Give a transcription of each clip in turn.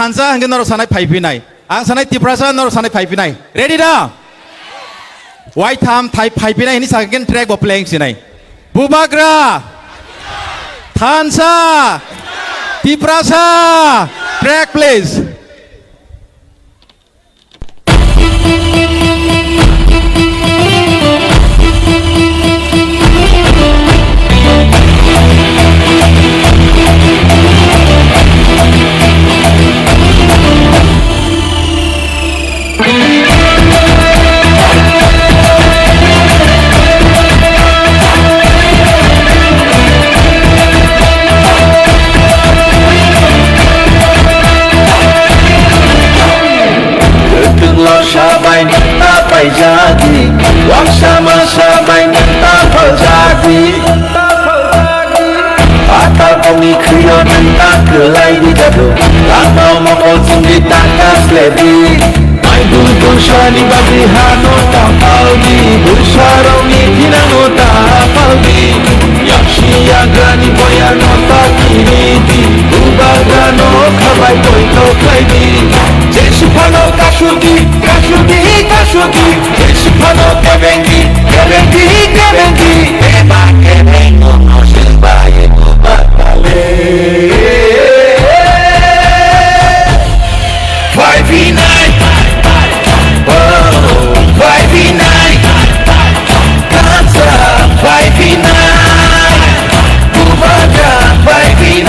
Hansa hanggang naro sanay paipinay. Ang sanay tiprasa naro sanay paipinay. Ready na? White time type paipinay ini sakin track bo playing sinay. Bubagra. Hansa. Tiprasa. Track please. Sabay nanta pay jadi, wag sama-sabay nanta paljadi. Atal kami kriyo nanta kelai di dadu, lama mau sungguh takas lebi. Mai dulkun shani bagi hano tapaldi, bersaroni tinano tapaldi. Yakshi yagani boya nota kiriti, ubagano kabai toito kaidi. Jesupano kashugi, kashugi, kashugi. Jesupano kebengi, kebengi, kebengi. Eba kebengo no silbaye no bakale. 5v9, oh 5v9. Kansa 5v9, Bubaga 5v9.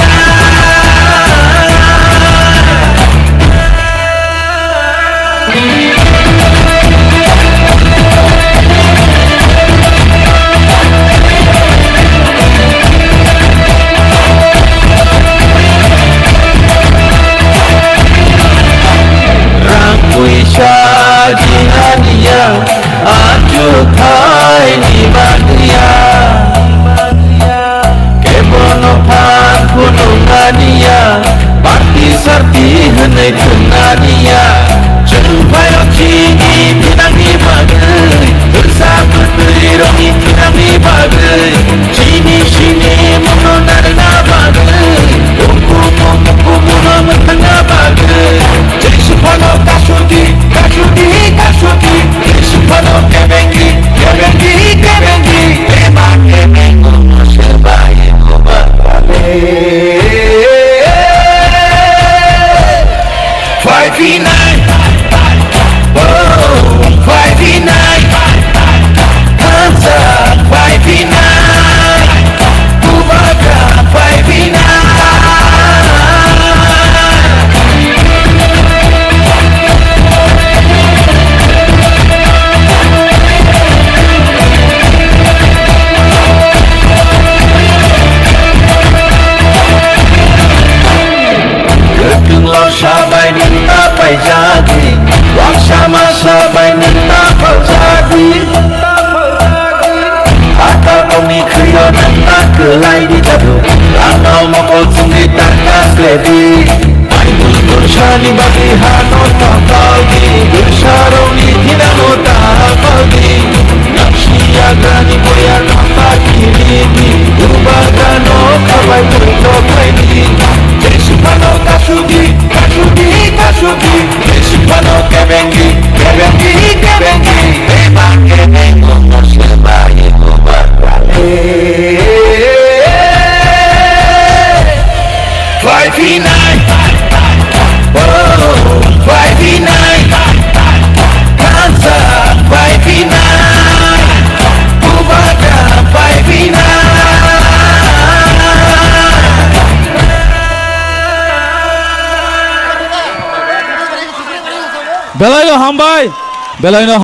Jihania ajukai di Mania kebono pan gunungania parti sarti henai kenania cenpayo cini pinang di bagai bersama berirongi pinang di bagai sini menonari na bagai muku menengah bagai jadi supano kasudi kasudi supano kebengi kebengi kebengi emang kebengo no sebaye no bakale 5v9 oh 5v9 Hansa 5v9 Bubaga 5v9. Sabay nanta pay jadi, wag sama-sabay nanta paljadi. Atal kami kriyo nanta kelai di dadu, lanau mokol sungguh takas lebi. Mai dulkun shani bagi hano tapaldi, bersaroni tinano tapaldi. Yakshi yagani boya nanta kiriti, ubagano kabai toito kaidi. Jesupano kashugi, kashugi, kashugi. Jesupano kebengi, kebengi, kebengi. Eba kebengo no sebaye no bakale 5v9 oh 5v9 Hansa 5v9 Bubaga 5v9. Belayno hambai, belayno